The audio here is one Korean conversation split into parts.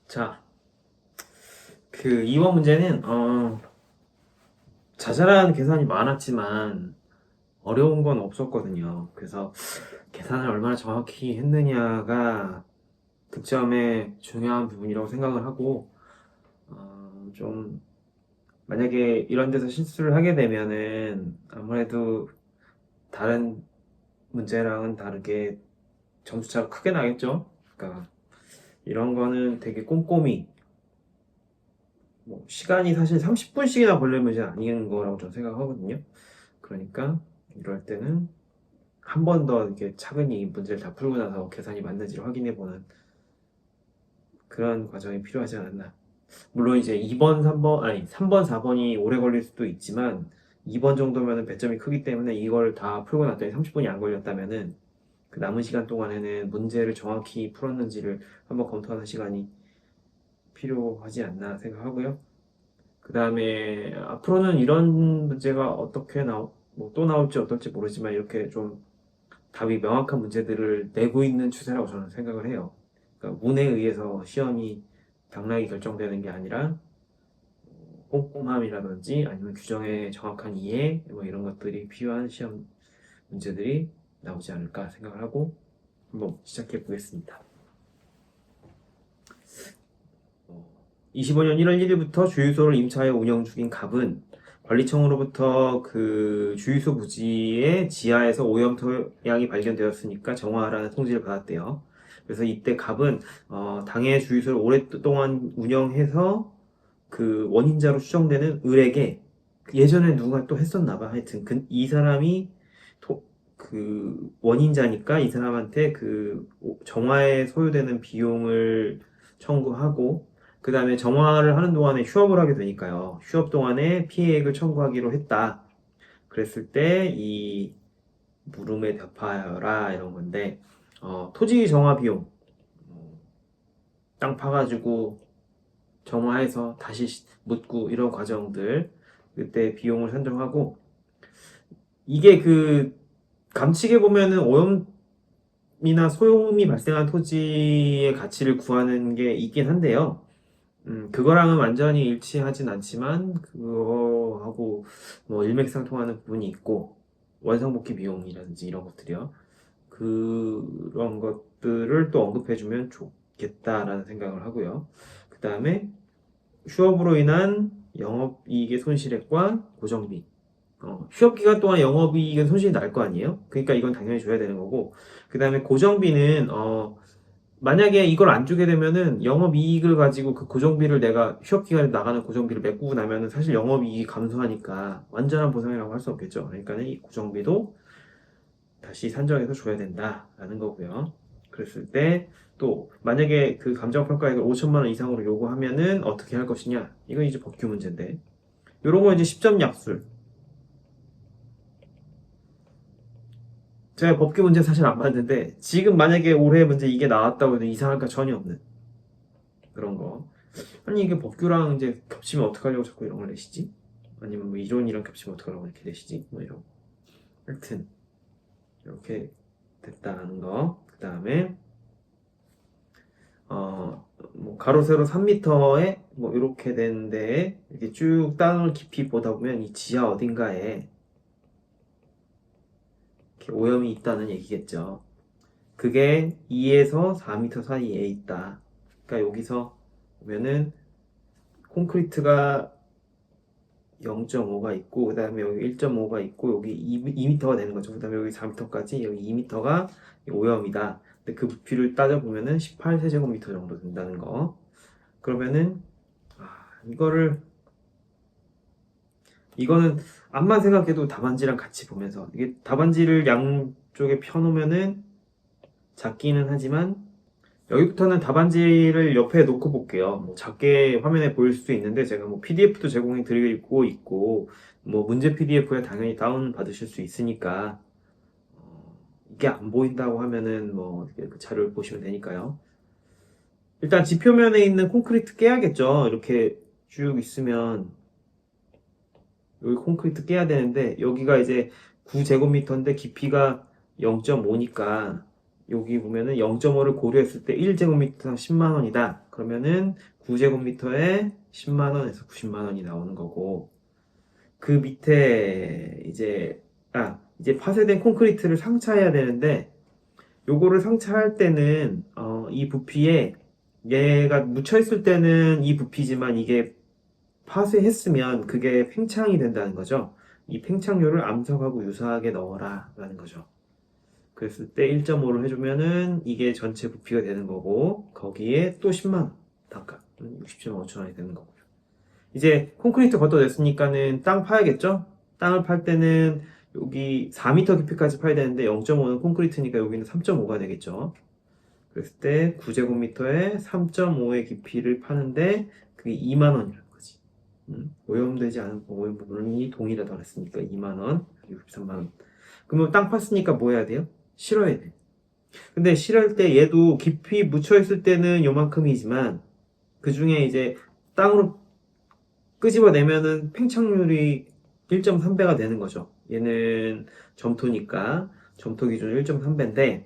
자, 그 2번 문제는 자잘한 계산이 많았지만 어려운 건 없었거든요. 그래서 계산을 얼마나 정확히 했느냐가 득점의 중요한 부분이라고 생각을 하고 좀 만약에 이런 데서 실수를 하게 되면은 아무래도 다른 문제랑은 다르게 점수차가 크게 나겠죠. 그러니까 이런 거는 되게 꼼꼼히 뭐 시간이 사실 30분씩이나 걸릴 문제는 아닌 거라고 저는 생각하거든요. 그러니까 이럴 때는 한 번 더 이렇게 차근히 문제를 다 풀고 나서 계산이 맞는지를 확인해 보는 그런 과정이 필요하지 않았나. 물론 이제 2번, 3번, 아니 3번, 4번이 오래 걸릴 수도 있지만 2번 정도면은 배점이 크기 때문에 이걸 다 풀고 났더니 30분이 안 걸렸다면은 그 남은 시간 동안에는 문제를 정확히 풀었는지를 한번 검토하는 시간이 필요하지 않나 생각하고요. 그 다음에 앞으로는 이런 문제가 어떻게 뭐 또 나올지 어떨지 모르지만 이렇게 좀 답이 명확한 문제들을 내고 있는 추세라고 저는 생각을 해요. 그러니까 운에 의해서 시험이 당락이 결정되는 게 아니라 꼼꼼함이라든지 아니면 규정의 정확한 이해 뭐 이런 것들이 필요한 시험 문제들이 나오지 않을까 생각을 하고 한번 시작해 보겠습니다. 25년 1월 1일부터 주유소를 임차하여 운영 중인 갑은 관리청으로부터 그 주유소 부지의 지하에서 오염 토양이 발견되었으니까 정화하라는 통지를 받았대요. 그래서 이때 갑은 당해 주유소를 오랫동안 운영해서 그 원인자로 추정되는 을에게 예전에 누가 또 했었나 봐. 하여튼 이 사람이 그 원인자니까 이 사람한테 그 정화에 소요되는 비용을 청구하고 그 다음에 정화를 하는 동안에 휴업을 하게 되니까요. 휴업 동안에 피해액을 청구하기로 했다. 그랬을 때 이 물음에 답하여라 이런 건데 토지 정화 비용 땅 파가지고 정화해서 다시 묻고 이런 과정들 그때 비용을 산정하고 이게 그 감칙에 보면은 오염이나 소음이 발생한 토지의 가치를 구하는 게 있긴 한데요. 그거랑은 완전히 일치하진 않지만 그거하고 뭐 일맥상통하는 부분이 있고 원상복귀 비용이라든지 이런 것들이요. 그런 것들을 또 언급해주면 좋겠다라는 생각을 하고요. 그 다음에 휴업으로 인한 영업이익의 손실액과 고정비. 휴업 기간 동안 영업이익은 손실이 날 거 아니에요? 그러니까 이건 당연히 줘야 되는 거고. 그 다음에 고정비는 만약에 이걸 안 주게 되면은 영업이익을 가지고 그 고정비를 내가 휴업 기간에 나가는 고정비를 메꾸고 나면은 사실 영업이익이 감소하니까 완전한 보상이라고 할 수 없겠죠. 그러니까 이 고정비도 다시 산정해서 줘야 된다라는 거고요. 그랬을 때 또 만약에 그 감정평가액을 5천만 원 이상으로 요구하면은 어떻게 할 것이냐? 이건 이제 법규 문제인데. 요런 거 이제 10점 약술. 제가 법규 문제 사실 안 봤는데 지금 만약에 올해 문제 이게 나왔다고 해도 이상할까 전혀 없는 그런 거. 아니 이게 법규랑 이제 겹치면 어떡하려고 자꾸 이런 걸 내시지? 아니면 뭐 이론이랑 겹치면 어떡하려고 이렇게 내시지? 뭐 이런 거. 하여튼 이렇게 됐다는 거. 그 다음에 뭐 가로 세로 3m에 뭐 이렇게 되는데 이렇게 쭉 땅을 깊이 보다 보면 이 지하 어딘가에 이렇게 오염이 있다는 얘기겠죠. 그게 2에서 4m 사이에 있다. 그러니까 여기서 보면은 콘크리트가 0.5가 있고 그 다음에 여기 1.5가 있고 여기 2m가 되는 거죠. 그 다음에 여기 4m까지 여기 2m가 오염이다. 근데 그 부피를 따져보면은 18세제곱미터 정도 된다는 거. 그러면은 이거는 암만 생각해도 답안지랑 같이 보면서 이게 답안지를 양쪽에 펴놓으면은 작기는 하지만 여기부터는 답안지를 옆에 놓고 볼게요. 뭐 작게 화면에 보일 수도 있는데 제가 뭐 PDF도 제공해 드리고 있고 뭐 문제 PDF에 당연히 다운 받으실 수 있으니까 이게 안 보인다고 하면은 뭐 그 자료를 보시면 되니까요. 일단 지표면에 있는 콘크리트 깨야겠죠. 이렇게 쭉 있으면 여기 콘크리트 깨야 되는데 여기가 이제 9제곱미터인데 깊이가 0.5니까 여기 보면은 0.5를 고려했을 때 1제곱미터당 10만 원이다. 그러면은 9제곱미터에 10만 원에서 90만 원이 나오는 거고, 그 밑에 이제 파쇄된 콘크리트를 상차해야 되는데, 요거를 상차할 때는 이 부피에 얘가 묻혀 있을 때는 이 부피지만 이게 파쇄했으면 그게 팽창이 된다는 거죠. 이 팽창료를 암석하고 유사하게 넣어라 라는 거죠. 그랬을 때 1.5를 해주면은 이게 전체 부피가 되는 거고, 거기에 또 10만 원 단가 67만 5천 원이 되는 거고요. 이제 콘크리트 걷어냈으니까는 땅 파야겠죠? 땅을 팔 때는 여기 4m 깊이까지 파야 되는데 0.5는 콘크리트니까 여기는 3.5가 되겠죠. 그랬을 때 9제곱미터에 3.5의 깊이를 파는데 그게 2만 원이라는 거지. 오염되지 않은 오염 부분이 동일하다고 했으니까 2만 원, 63만 원. 그러면 땅 팠으니까 뭐 해야 돼요? 실어야 돼. 근데 실을 때 얘도 깊이 묻혀 있을 때는 요만큼이지만 그 중에 이제 땅으로 끄집어내면은 팽창률이 1.3배가 되는 거죠. 얘는 점토니까 점토 기준 1.3배인데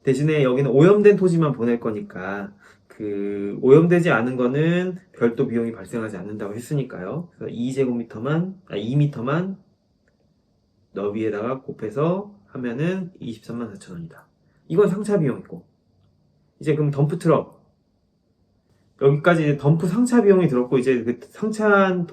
대신에 여기는 오염된 토지만 보낼 거니까 그 오염되지 않은 거는 별도 비용이 발생하지 않는다고 했으니까요. 그래서 2m만 너비에다가 곱해서 하면은 23만 4천 원이다. 이건 상차 비용이고 이제 그럼 덤프 트럭 여기까지 덤프 상차 비용이 들었고 이제 그 상차한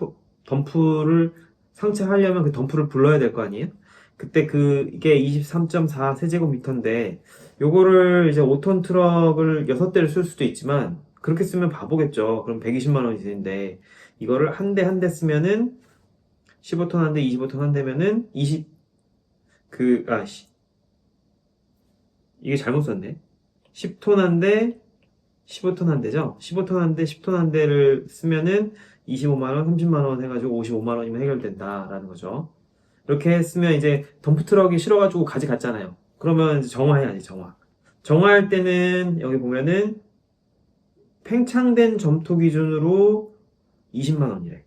덤프를 상차하려면 그 덤프를 불러야 될 거 아니에요? 그때 이게 23.4 세제곱미터인데 요거를 이제 5톤 트럭을 6대를 쓸 수도 있지만 그렇게 쓰면 바보겠죠. 그럼 120만 원이 되는데 이거를 한 대 한 대 쓰면은 15톤 한 대, 25톤 한 대면은 이게 잘못 썼네. 10톤 한 대, 15톤 한 대죠? 15톤 한 대, 10톤 한 대를 쓰면은 25만원, 30만원 해가지고 55만원이면 해결된다라는 거죠. 이렇게 쓰면 이제 덤프트럭이 실어가지고 가져갔잖아요. 그러면 이제 정화해야지, 정화. 정화할 때는 여기 보면은 팽창된 점토 기준으로 20만원이래.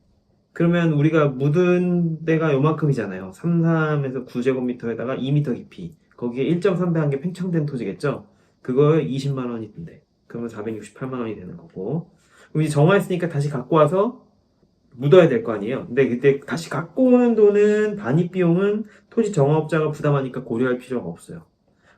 그러면 우리가 묻은 데가 요만큼이잖아요. 33에서 9제곱미터에다가 2m 깊이. 거기에 1.3배 한 게 팽창된 토지겠죠? 그거 20만 원이 든대. 그러면 468만 원이 되는 거고. 그럼 이제 정화했으니까 다시 갖고 와서 묻어야 될 거 아니에요? 근데 그때 다시 갖고 오는 돈은 반입 비용은 토지 정화업자가 부담하니까 고려할 필요가 없어요.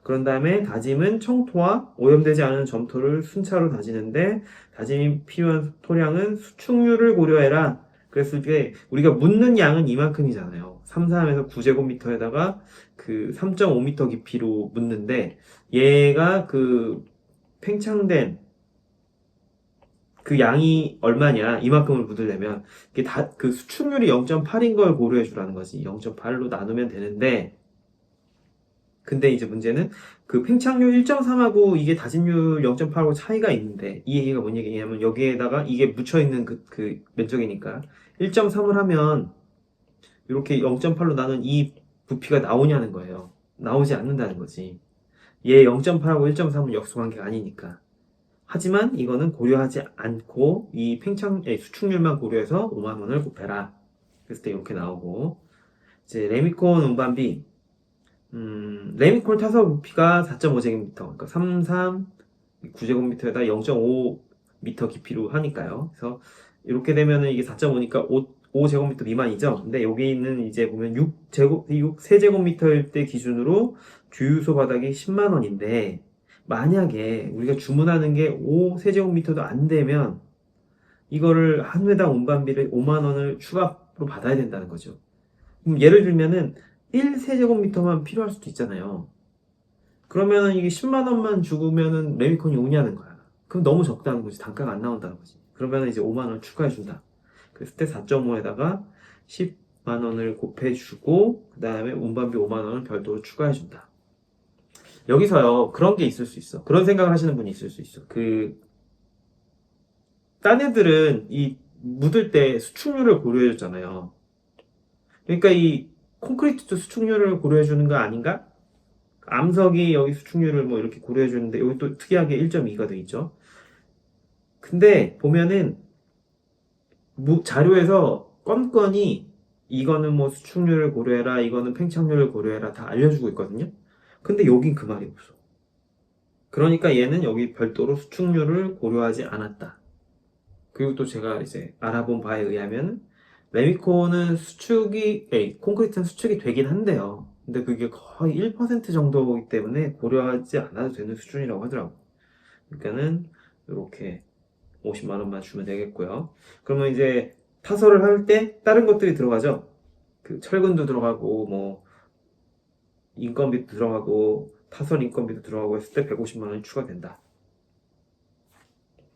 그런 다음에 다짐은 청토와 오염되지 않은 점토를 순차로 다지는데 다짐이 필요한 토량은 수축률을 고려해라. 그랬을 때 우리가 묻는 양은 이만큼이잖아요. 33에서 9제곱미터에다가 그 3.5m 깊이로 묻는데 얘가 그 팽창된 그 양이 얼마냐 이만큼을 묻으려면 이게 다 그 수축률이 0.8인 걸 고려해 주라는 거지. 0.8로 나누면 되는데 근데 이제 문제는 그 팽창률 1.3하고 이게 다짐률 0.8하고 차이가 있는데 이 얘기가 뭔 얘기냐면 여기에다가 이게 묻혀있는 그 면적이니까 1.3을 하면 이렇게 0.8로 나눈 이 부피가 나오냐는 거예요. 나오지 않는다는 거지. 얘 0.8하고 1.3은 역수관계가 아니니까. 하지만 이거는 고려하지 않고 이 수축률만 고려해서 5만 원을 곱해라. 그랬을 때 이렇게 나오고 이제 레미콘 운반비 레미콜 타석 부피가 4.5제곱미터, 그러니까 9제곱미터에다 0.5m 깊이로 하니까요. 그래서 이렇게 되면은 이게 4.5니까 5제곱미터 미만이죠. 근데 여기 있는 이제 보면 3제곱미터일 때 기준으로 주유소 바닥이 10만 원인데 만약에 우리가 주문하는 게 3제곱미터도 안 되면 이거를 한 회당 운반비를 5만 원을 추가로 받아야 된다는 거죠. 그럼 예를 들면은 1세제곱미터만 필요할 수도 있잖아요. 그러면은 이게 10만 원만 주면은 레미콘이 오냐는 거야. 그럼 너무 적다는 거지. 단가가 안 나온다는 거지. 그러면 이제 5만 원 추가해준다. 그랬을 때 4.5에다가 10만 원을 곱해주고, 그 다음에 운반비 5만 원을 별도로 추가해준다. 여기서요, 그런 게 있을 수 있어. 그런 생각을 하시는 분이 있을 수 있어. 딴 애들은 이 묻을 때 수축률을 고려해줬잖아요. 그러니까 이 콘크리트도 수축률을 고려해주는 거 아닌가? 암석이 여기 수축률을 뭐 이렇게 고려해주는데 여기 또 특이하게 1.2가 돼 있죠. 근데 보면은 자료에서 건건이 이거는 뭐 수축률을 고려해라, 이거는 팽창률을 고려해라 다 알려주고 있거든요. 근데 여긴 그 말이 없어. 그러니까 얘는 여기 별도로 수축률을 고려하지 않았다. 그리고 또 제가 이제 알아본 바에 의하면 레미코는 콘크리트는 수축이 되긴 한데요. 근데 그게 거의 1% 정도이기 때문에 고려하지 않아도 되는 수준이라고 하더라고. 그러니까는 이렇게 50만 원만 주면 되겠고요. 그러면 이제 타설을 할 때 다른 것들이 들어가죠. 그 철근도 들어가고 뭐 인건비도 들어가고 타설 인건비도 들어가고 했을 때 150만 원이 추가된다.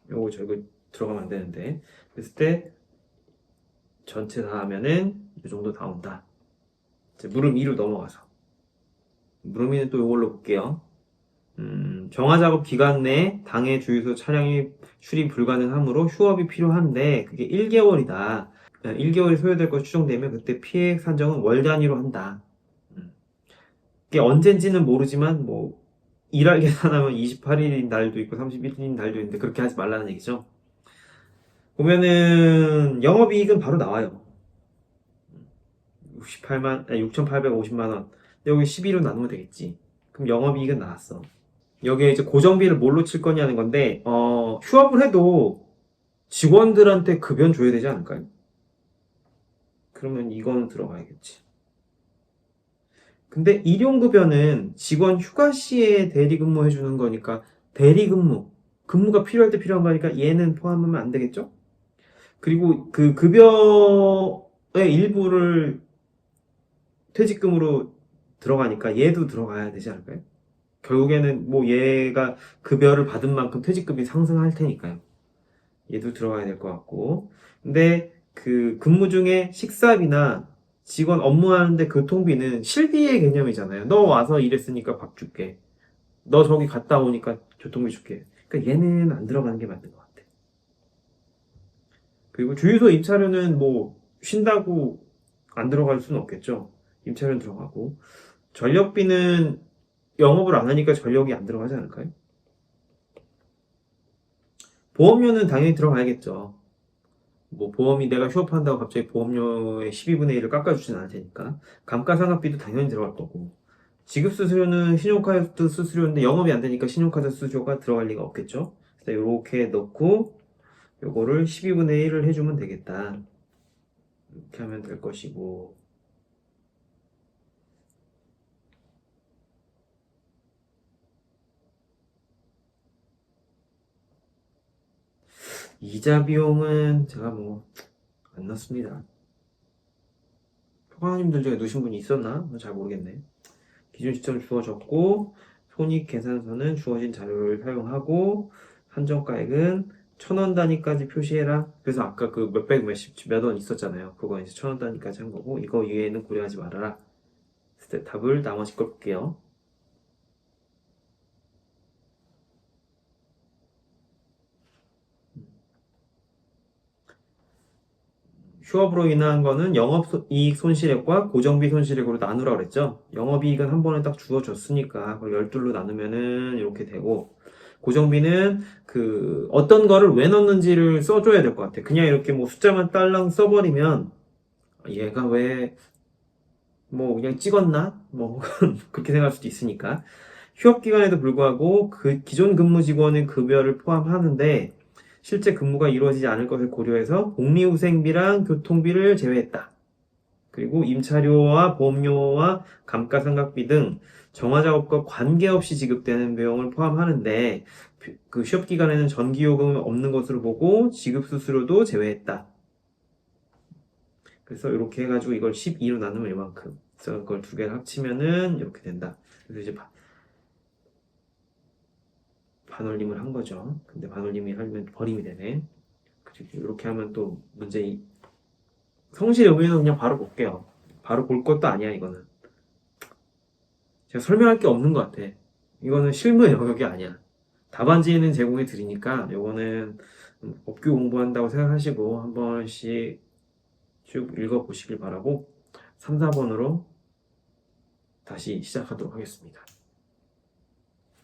이거 들어가면 안 되는데 그랬을 때 전체 다 하면은 이 정도 나온다. 이제 물음 2로 넘어가서 물음 2는 또 이걸로 볼게요. 정화 작업 기간 내 당해 주유소 차량이 출입 불가능하므로 휴업이 필요한데 그게 1개월이다. 1개월이 소요될 것 추정되면 그때 피해 산정은 월 단위로 한다. 음, 그게 언젠지는 모르지만 뭐 일할 계산하면 28일인 날도 있고 31일인 날도 있는데 그렇게 하지 말라는 얘기죠. 보면은 영업이익은 바로 나와요. 6,850만 원. 여기 12로 나누면 되겠지. 그럼 영업이익은 나왔어. 여기에 이제 고정비를 뭘로 칠 거냐는 건데, 휴업을 해도 직원들한테 급여는 줘야 되지 않을까요? 그러면 이거는 들어가야겠지. 근데 일용급여는 직원 휴가 시에 대리근무 해주는 거니까 근무가 필요할 때 필요한 거니까 얘는 포함하면 안 되겠죠? 그리고 그 급여의 일부를 퇴직금으로 들어가니까 얘도 들어가야 되지 않을까요? 결국에는 뭐 얘가 급여를 받은 만큼 퇴직금이 상승할 테니까요. 얘도 들어가야 될 것 같고. 근데 그 근무 중에 식사비나 직원 업무하는데 교통비는 실비의 개념이잖아요. 너 와서 일했으니까 밥 줄게. 너 저기 갔다 오니까 교통비 줄게. 그러니까 얘는 안 들어가는 게 맞는 것 같아. 그리고 주유소 임차료는 뭐 쉰다고 안 들어갈 수는 없겠죠. 임차료는 들어가고. 전력비는 영업을 안 하니까 전력이 안 들어가지 않을까요? 보험료는 당연히 들어가야겠죠. 뭐 보험이 내가 휴업한다고 갑자기 보험료의 12분의 1을 깎아주진 않을 테니까 감가상각비도 당연히 들어갈 거고 지급수수료는 신용카드 수수료인데 영업이 안 되니까 신용카드 수수료가 들어갈 리가 없겠죠. 그래서 이렇게 넣고 요거를 12분의 1을 해주면 되겠다. 이렇게 하면 될 것이고 이자 비용은 제가 뭐 안 넣습니다. 평화님들 중에 넣으신 분이 있었나? 잘 모르겠네. 기준 시점 주어졌고 손익계산서는 주어진 자료를 사용하고 한정가액은 1,000원 단위까지 표시해라. 그래서 아까 그 몇백 몇 원 있었잖아요. 그거 이제 1,000원 단위까지 한 거고 이거 이외에는 고려하지 말아라. 스텝 답을 나머지 걸 볼게요. 휴업으로 인한 거는 영업이익 손실액과 고정비 손실액으로 나누라 그랬죠. 영업이익은 한 번에 딱 주어졌으니까 그걸 12로 나누면은 이렇게 되고 고정비는 그 어떤 거를 왜 넣는지를 써줘야 될 것 같아. 그냥 이렇게 뭐 숫자만 딸랑 써버리면 얘가 왜 뭐 그냥 찍었나? 뭐 그렇게 생각할 수도 있으니까 휴업 기간에도 불구하고 그 기존 근무 직원의 급여를 포함하는데 실제 근무가 이루어지지 않을 것을 고려해서 복리후생비랑 교통비를 제외했다. 그리고 임차료와 보험료와 감가상각비 등 정화작업과 관계없이 지급되는 비용을 포함하는데 그 휴업 기간에는 전기요금이 없는 것으로 보고 지급수수료도 제외했다. 그래서 이렇게 해가지고 이걸 12로 나누면 이만큼. 그래서 그걸 두 개를 합치면은 이렇게 된다. 그래서 이제 반올림을 한 거죠. 근데 반올림이 하면 버림이 되네. 그리고 이렇게 하면 또 성실의 의미는 그냥 바로 볼게요. 바로 볼 것도 아니야 이거는. 제가 설명할 게 없는 것 같아. 이거는 실무의 영역이 아니야. 답안지는 제공해 드리니까 이거는 법규 공부한다고 생각하시고 한 번씩 쭉 읽어보시길 바라고 3, 4번으로 다시 시작하도록 하겠습니다.